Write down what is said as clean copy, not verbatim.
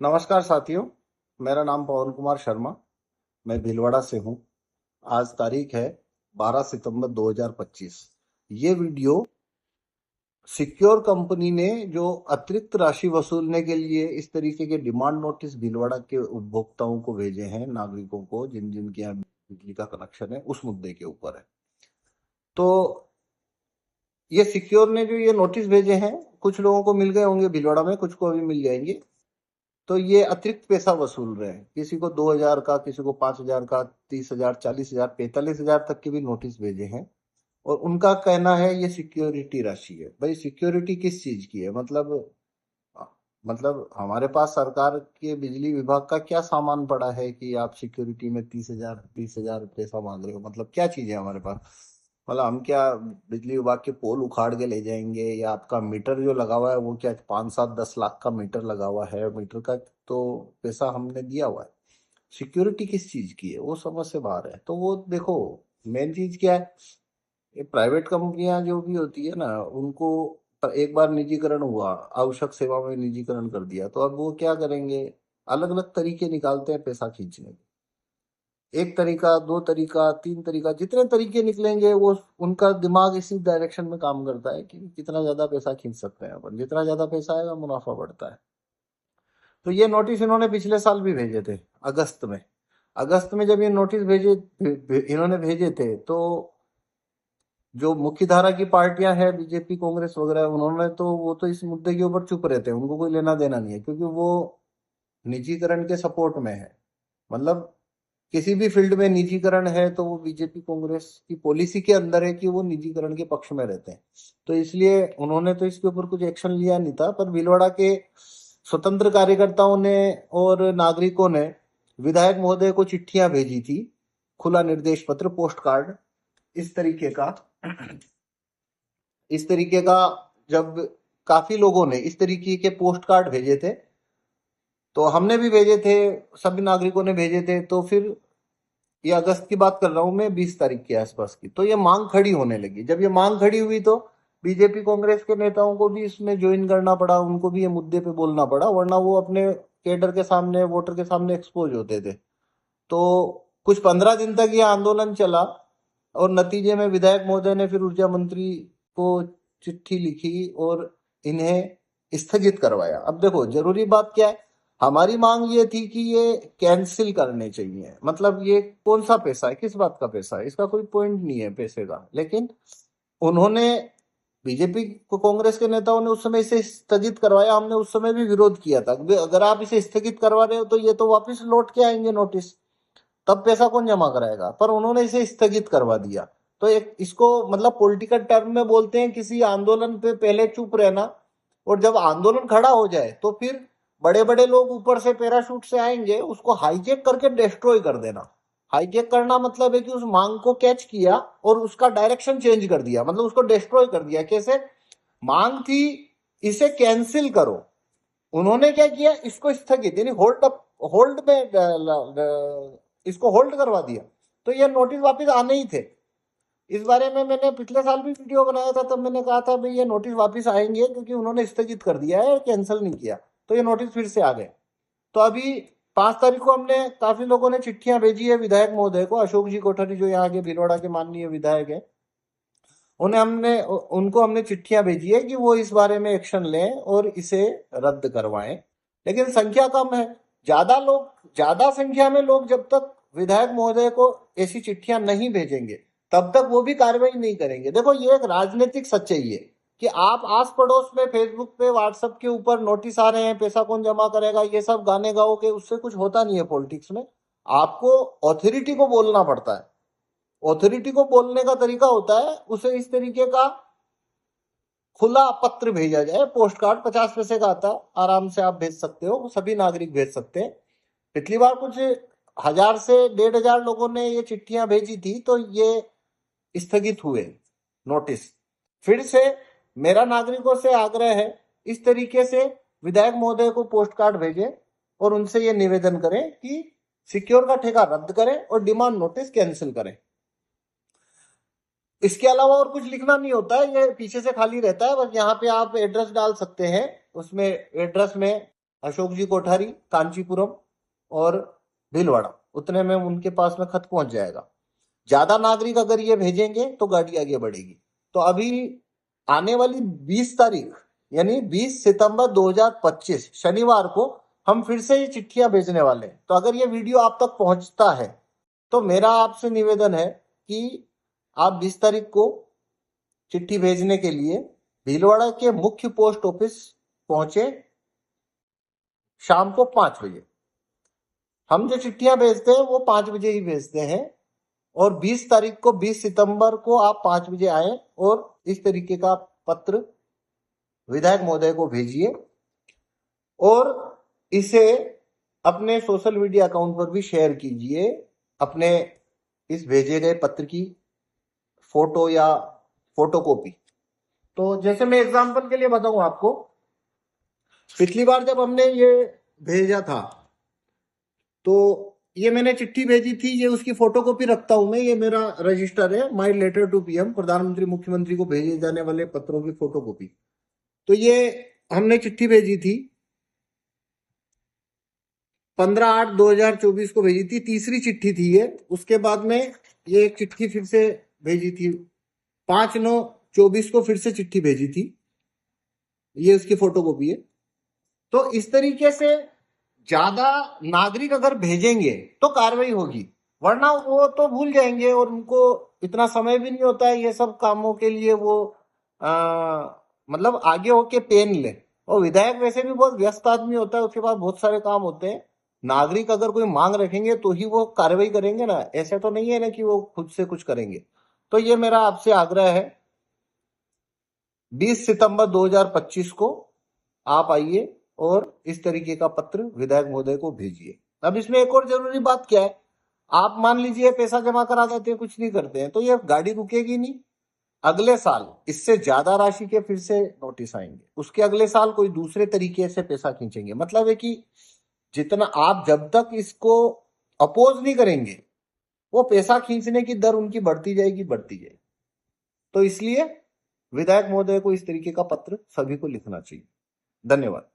नमस्कार साथियों, मेरा नाम पवन कुमार शर्मा। मैं भीलवाड़ा से हूँ। आज तारीख है 12 सितंबर 2025। ये वीडियो सिक्योर कंपनी ने जो अतिरिक्त राशि वसूलने के लिए इस तरीके के डिमांड नोटिस भीलवाड़ा के उपभोक्ताओं को भेजे हैं, नागरिकों को जिन जिन के यहाँ बिजली का कनेक्शन है, उस मुद्दे के ऊपर है। तो ये सिक्योर ने जो ये नोटिस भेजे हैं, कुछ लोगों को मिल गए होंगे भीलवाड़ा में, कुछ को अभी मिल जाएंगे। तो ये अतिरिक्त पैसा वसूल रहे हैं, किसी को 2,000 का, किसी को 5,000 का, 30,000, 40,000, 45,000 तक के भी नोटिस भेजे हैं। और उनका कहना है ये सिक्योरिटी राशि है। भाई सिक्योरिटी किस चीज की है? मतलब हमारे पास सरकार के बिजली विभाग का क्या सामान पड़ा है कि आप सिक्योरिटी में 30,000, 20,000 पैसा मांग रहे हो? मतलब क्या चीज है हमारे पास? मतलब हम क्या बिजली विभाग के पोल उखाड़ के ले जाएंगे? या आपका मीटर जो लगा हुआ है वो क्या 5, 7, 10 लाख का मीटर लगा हुआ है? मीटर का तो पैसा हमने दिया हुआ है। सिक्योरिटी किस चीज की है वो समझ से बाहर है। तो वो देखो, मेन चीज क्या है, ये प्राइवेट कंपनियां जो भी होती है ना, उनको एक बार निजीकरण हुआ, आवश्यक सेवा में निजीकरण कर दिया, तो अब वो क्या करेंगे? अलग अलग तरीके निकालते हैं पैसा खींचने के। एक तरीका, दो तरीका, तीन तरीका, जितने तरीके निकलेंगे वो उनका दिमाग इसी डायरेक्शन में काम करता है कि कितना ज्यादा पैसा खींच सकते हैं अपन। जितना ज्यादा पैसा आएगा मुनाफा बढ़ता है। तो ये नोटिस इन्होंने पिछले साल भी भेजे थे, अगस्त में। अगस्त में जब ये नोटिस इन्होंने भेजे थे, तो जो मुख्य धारा की पार्टियां हैं, बीजेपी, कांग्रेस वगैरह, उन्होंने तो वो तो इस मुद्दे के ऊपर चुप रहते हैं, उनको कोई लेना देना नहीं है, क्योंकि वो निजीकरण के सपोर्ट में है। मतलब किसी भी फील्ड में निजीकरण है तो वो बीजेपी कांग्रेस की पॉलिसी के अंदर है कि वो निजीकरण के पक्ष में रहते हैं। तो इसलिए उन्होंने तो इसके ऊपर कुछ एक्शन लिया नहीं था। पर भीलवाड़ा के स्वतंत्र कार्यकर्ताओं ने और नागरिकों ने विधायक महोदय को चिट्ठियां भेजी थी, खुला निर्देश पत्र, पोस्ट कार्ड, इस तरीके का इस तरीके का जब काफी लोगों ने इस तरीके के पोस्ट कार्ड भेजे थे, तो हमने भी भेजे थे, सभी नागरिकों ने भेजे थे। तो फिर ये अगस्त की बात कर रहा हूं मैं, 20 तारीख के आसपास की, तो ये मांग खड़ी होने लगी। जब ये मांग खड़ी हुई तो बीजेपी कांग्रेस के नेताओं को भी इसमें ज्वाइन करना पड़ा, उनको भी ये मुद्दे पे बोलना पड़ा, वरना वो अपने केडर के सामने, वोटर के सामने एक्सपोज होते थे। तो कुछ 15 दिन तक ये आंदोलन चला, और नतीजे में विधायक महोदय ने फिर ऊर्जा मंत्री को चिट्ठी लिखी और इन्हें स्थगित करवाया। अब देखो, जरूरी बात क्या है, हमारी मांग ये थी कि ये कैंसिल करने चाहिए। मतलब ये कौन सा पैसा है, किस बात का पैसा है, इसका कोई पॉइंट नहीं है पैसे का। लेकिन उन्होंने, बीजेपी को, कांग्रेस के नेताओं ने उस समय इसे स्थगित करवाया। हमने उस समय भी विरोध किया था, अगर आप इसे स्थगित करवा रहे हो तो ये तो वापस लौट के आएंगे नोटिस, तब पैसा कौन जमा कराएगा? पर उन्होंने इसे स्थगित करवा दिया। तो एक इसको, मतलब पॉलिटिकल टर्म में बोलते हैं, किसी आंदोलन पे पहले चुप रहना, और जब आंदोलन खड़ा हो जाए तो फिर बड़े बड़े लोग ऊपर से पैराशूट से आएंगे, उसको हाईजैक करके डिस्ट्रॉय कर देना। हाईजैक करना मतलब है कि उस मांग को कैच किया और उसका डायरेक्शन चेंज कर दिया, मतलब उसको डिस्ट्रॉय कर दिया। कैसे? मांग थी इसे कैंसिल करो, उन्होंने क्या किया, इसको स्थगित, यानी होल्ड अप, होल्ड में इसको होल्ड करवा दिया। तो ये नोटिस वापस आने ही थे। इस बारे में मैंने पिछले साल भी वीडियो बनाया था, तब मैंने कहा था भाई ये नोटिस वापस आएंगे, क्योंकि उन्होंने स्थगित कर दिया है, कैंसिल नहीं किया। तो ये नोटिस फिर से आ गए। तो अभी 5 तारीख को हमने, काफी लोगों ने चिट्ठियां भेजी है विधायक महोदय को, अशोक जी कोठारी जो यहाँ के भीलवाड़ा के माननीय विधायक है, उनको हमने चिट्ठियां भेजी है कि वो इस बारे में एक्शन लें और इसे रद्द करवाएं। लेकिन संख्या कम है, ज्यादा संख्या में लोग जब तक विधायक महोदय को ऐसी चिट्ठियां नहीं भेजेंगे, तब तक वो भी कार्रवाई नहीं करेंगे। देखो, ये एक राजनीतिक सच्चाई है कि आप आस पड़ोस में, फेसबुक पे, व्हाट्सएप के ऊपर नोटिस आ रहे हैं, पैसा कौन जमा करेगा, ये सब गाने गाओगे, उससे कुछ होता नहीं है पॉलिटिक्स में। आपको ऑथोरिटी को बोलना पड़ता है। ऑथोरिटी को बोलने का तरीका होता है, उसे इस तरीके का खुला पत्र भेजा जाए, पोस्ट कार्ड, 50 पैसे का आता है, आराम से आप भेज सकते हो, सभी नागरिक भेज सकते हैं। पिछली बार कुछ 1,000 से 1,500 लोगों ने ये चिट्ठियां भेजी थी, तो ये स्थगित हुए नोटिस। फिर से मेरा नागरिकों से आग्रह है, इस तरीके से विधायक महोदय को पोस्ट कार्ड भेजें और उनसे ये निवेदन करें कि सिक्योर का ठेका रद्द करें और डिमांड नोटिस कैंसिल करें। इसके अलावा और कुछ लिखना नहीं होता है, ये पीछे से खाली रहता है, बस यहाँ पे आप एड्रेस डाल सकते हैं। उसमें एड्रेस में अशोक जी कोठारी, कांचीपुरम और भीलवाड़ा, उतने में उनके पास में खत पहुंच जाएगा। ज्यादा नागरिक अगर ये भेजेंगे तो गाड़ी आगे बढ़ेगी। तो अभी आने वाली 20 तारीख यानी 20 सितंबर 2025 शनिवार को हम फिर से ये चिट्ठियां भेजने वाले हैं। तो अगर ये वीडियो आप तक पहुंचता है तो मेरा आपसे निवेदन है कि आप 20 तारीख को चिट्ठी भेजने के लिए भीलवाड़ा के मुख्य पोस्ट ऑफिस पहुंचे शाम को 5 बजे। हम जो चिट्ठियां भेजते हैं वो 5 बजे ही भेजते हैं। और 20 तारीख को 20 सितंबर को आप 5 बजे आए और इस तरीके का पत्र विधायक महोदय को भेजिए और इसे अपने सोशल मीडिया अकाउंट पर भी शेयर कीजिए। अपने इस भेजे गए पत्र की फोटो या फोटोकॉपी। तो जैसे मैं एग्जांपल के लिए बताऊं आपको, पिछली बार जब हमने ये भेजा था तो ये मैंने चिट्ठी भेजी थी, ये उसकी फोटोकॉपी रखता हूं मैं, ये मेरा रजिस्टर है, माय लेटर टू पीएम, प्रधानमंत्री मुख्यमंत्री को भेजे जाने वाले पत्रों की फोटोकॉपी। तो ये हमने चिट्ठी भेजी थी 15/8/2024 को भेजी थी, तीसरी चिट्ठी थी ये। उसके बाद में ये एक चिट्ठी फिर से भेजी थी 5/9/24 को, फिर से चिट्ठी भेजी थी, ये उसकी फोटोकॉपी है। तो इस तरीके से ज्यादा नागरिक अगर भेजेंगे तो कार्रवाई होगी, वरना वो तो भूल जाएंगे और उनको इतना समय भी नहीं होता है ये सब कामों के लिए, वो मतलब आगे होके पेन ले। और विधायक वैसे भी बहुत व्यस्त आदमी होता है, उसके पास बहुत सारे काम होते हैं। नागरिक अगर कोई मांग रखेंगे तो ही वो कार्रवाई करेंगे ना, ऐसे तो नहीं है ना कि वो खुद से कुछ करेंगे। तो ये मेरा आपसे आग्रह है, 20 सितंबर 2025 को आप आइए और इस तरीके का पत्र विधायक महोदय को भेजिए। अब इसमें एक और जरूरी बात क्या है, आप मान लीजिए पैसा जमा करा देते हैं, कुछ नहीं करते हैं, तो ये गाड़ी रुकेगी नहीं। अगले साल इससे ज्यादा राशि के फिर से नोटिस आएंगे, उसके अगले साल कोई दूसरे तरीके से पैसा खींचेंगे। मतलब है कि जितना आप जब तक इसको अपोज नहीं करेंगे वो पैसा खींचने की दर उनकी बढ़ती जाएगी, बढ़ती जाएगी। तो इसलिए विधायक महोदय को इस तरीके का पत्र सभी को लिखना चाहिए। धन्यवाद।